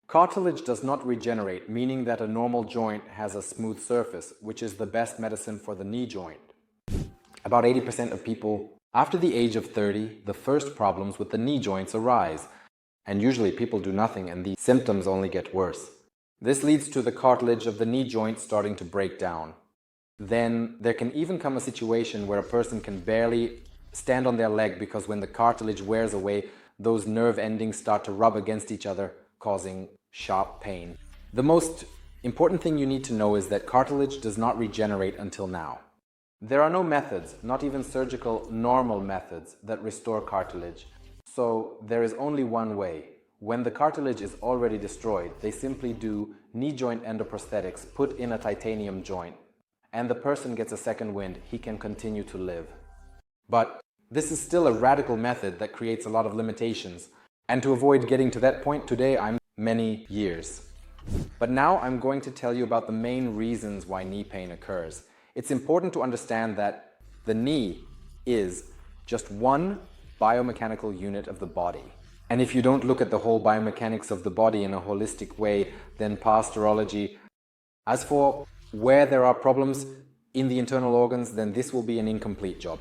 Cartilage does not regenerate, meaning that a normal joint has a smooth surface, which is the best medicine for the knee joint. About 80% of people after the age of 30, the first problems with the knee joints arise, and usually people do nothing and the symptoms only get worse. This leads to the cartilage of the knee joint starting to break down. Then there can even come a situation where a person can barely stand on their leg because when the cartilage wears away, those nerve endings start to rub against each other, causing sharp pain. The most important thing you need to know is that cartilage does not regenerate until now. There are no methods, not even surgical normal methods, that restore cartilage. So there is only one way. When the cartilage is already destroyed, they simply do knee joint endoprosthetics, put in a titanium joint, and the person gets a second wind. He can continue to live. But this is still a radical method that creates a lot of limitations. And to avoid getting to that point today, I'm many years. But now I'm going to tell you about the main reasons why knee pain occurs. It's important to understand that the knee is just one biomechanical unit of the body. And if you don't look at the whole biomechanics of the body in a holistic way, then past urology. As for where there are problems in the internal organs, then this will be an incomplete job.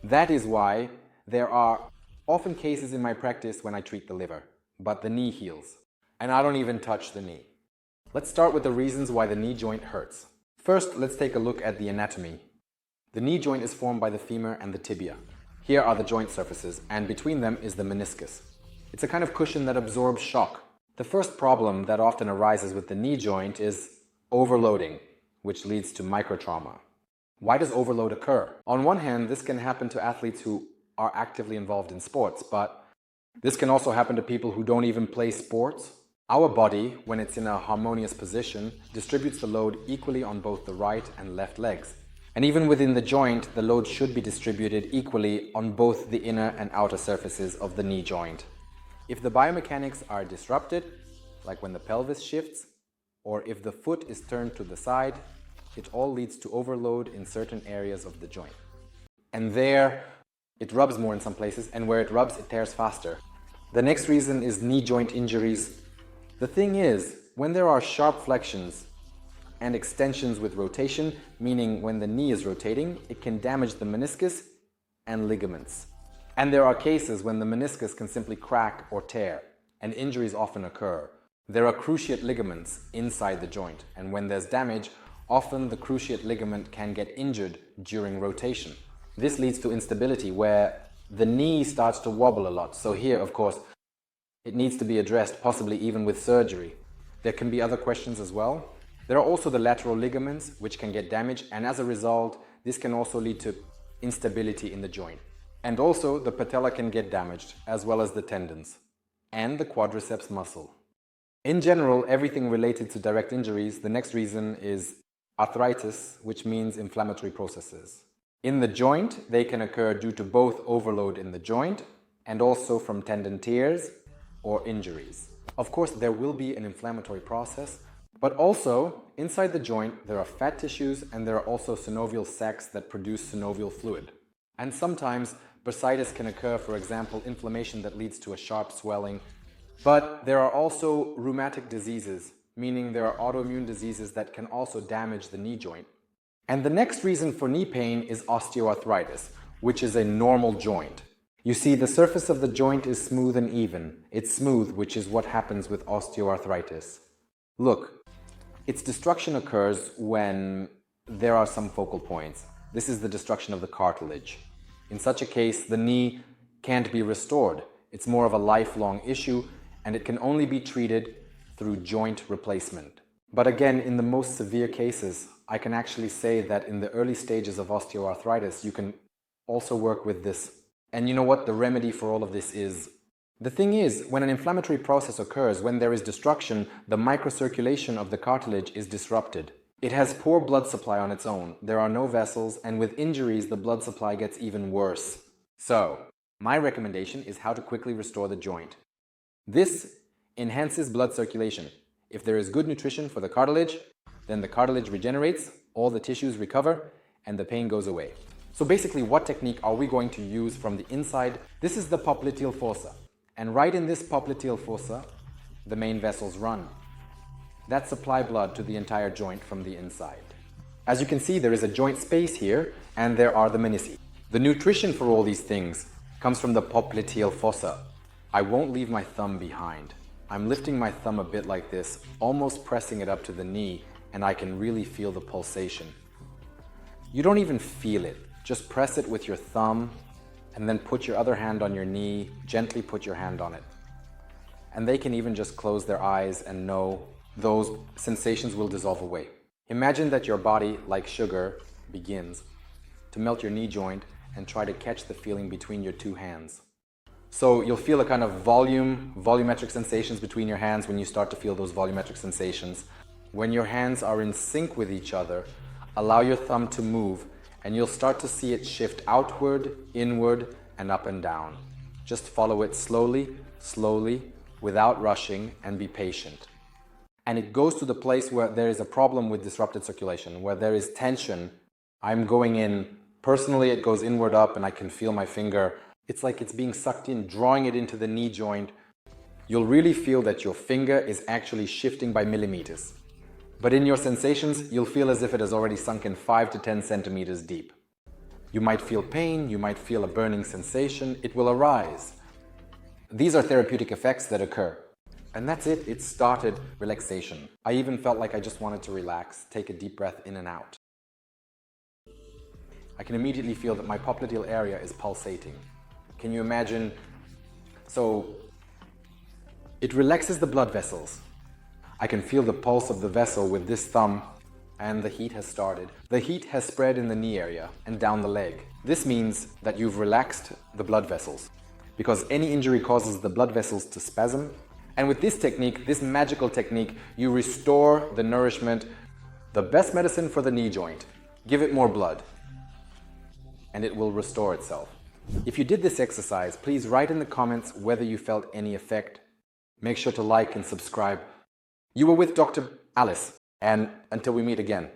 That is why there are often cases in my practice when I treat the liver, but the knee heals. And I don't even touch the knee. Let's start with the reasons why the knee joint hurts. First, let's take a look at the anatomy. The knee joint is formed by the femur and the tibia. Here are the joint surfaces, and between them is the meniscus. It's a kind of cushion that absorbs shock. The first problem that often arises with the knee joint is overloading, which leads to microtrauma. Why does overload occur? On one hand, this can happen to athletes who are actively involved in sports, but this can also happen to people who don't even play sports. Our body, when it's in a harmonious position, distributes the load equally on both the right and left legs. And even within the joint, the load should be distributed equally on both the inner and outer surfaces of the knee joint. If the biomechanics are disrupted, like when the pelvis shifts, or if the foot is turned to the side, it all leads to overload in certain areas of the joint. And there, it rubs more in some places, and where it rubs, it tears faster. The next reason is knee joint injuries. The thing is, when there are sharp flexions and extensions with rotation, meaning when the knee is rotating, it can damage the meniscus and ligaments. And there are cases when the meniscus can simply crack or tear, and injuries often occur. There are cruciate ligaments inside the joint, and when there's damage, often the cruciate ligament can get injured during rotation. This leads to instability where the knee starts to wobble a lot. So here, of course, it needs to be addressed, possibly even with surgery. There can be other questions as well. There are also the lateral ligaments, which can get damaged, and as a result, this can also lead to instability in the joint. And also, the patella can get damaged, as well as the tendons, and the quadriceps muscle. In general, everything related to direct injuries, the next reason is arthritis, which means inflammatory processes. In the joint, they can occur due to both overload in the joint and also from tendon tears or injuries. Of course, there will be an inflammatory process, but also inside the joint there are fat tissues and there are also synovial sacs that produce synovial fluid. And sometimes bursitis can occur, for example, inflammation that leads to a sharp swelling. But there are also rheumatic diseases, meaning there are autoimmune diseases that can also damage the knee joint. And the next reason for knee pain is osteoarthritis, which is a normal joint. You see, the surface of the joint is smooth and even. It's smooth, which is what happens with osteoarthritis. Look, its destruction occurs when there are some focal points. This is the destruction of the cartilage. In such a case, the knee can't be restored. It's more of a lifelong issue, and it can only be treated through joint replacement. But again, in the most severe cases, I can actually say that in the early stages of osteoarthritis, you can also work with this. And you know what the remedy for all of this is? The thing is, when an inflammatory process occurs, when there is destruction, the microcirculation of the cartilage is disrupted. It has poor blood supply on its own. There are no vessels, and with injuries, the blood supply gets even worse. So, my recommendation is how to quickly restore the joint. This enhances blood circulation. If there is good nutrition for the cartilage, then the cartilage regenerates, all the tissues recover, and the pain goes away. So basically, what technique are we going to use from the inside? This is the popliteal fossa. And right in this popliteal fossa, the main vessels run that supply blood to the entire joint from the inside. As you can see, there is a joint space here, and there are the menisci. The nutrition for all these things comes from the popliteal fossa. I won't leave my thumb behind. I'm lifting my thumb a bit like this, almost pressing it up to the knee, and I can really feel the pulsation. You don't even feel it. Just press it with your thumb, and then put your other hand on your knee, gently put your hand on it. And they can even just close their eyes and know those sensations will dissolve away. Imagine that your body, like sugar, begins to melt your knee joint and try to catch the feeling between your two hands. So you'll feel a kind of volumetric sensations between your hands when you start to feel those volumetric sensations. When your hands are in sync with each other, allow your thumb to move and you'll start to see it shift outward, inward, and up and down. Just follow it slowly, without rushing, and be patient. And it goes to the place where there is a problem with disrupted circulation, where there is tension. I'm going in, personally it goes inward up and I can feel my finger. It's like it's being sucked in, drawing it into the knee joint. You'll really feel that your finger is actually shifting by millimeters. But in your sensations, you'll feel as if it has already sunk in 5 to 10 centimeters deep. You might feel pain, you might feel a burning sensation, it will arise. These are therapeutic effects that occur. And that's it, it started relaxation. I even felt like I just wanted to relax, take a deep breath in and out. I can immediately feel that my popliteal area is pulsating. Can you imagine? So, it relaxes the blood vessels. I can feel the pulse of the vessel with this thumb, and the heat has started. The heat has spread in the knee area and down the leg. This means that you've relaxed the blood vessels, because any injury causes the blood vessels to spasm. And with this technique, this magical technique, you restore the nourishment, the best medicine for the knee joint. Give it more blood, and it will restore itself. If you did this exercise, please write in the comments whether you felt any effect. Make sure to like and subscribe. You were with Dr. Alice, and until we meet again.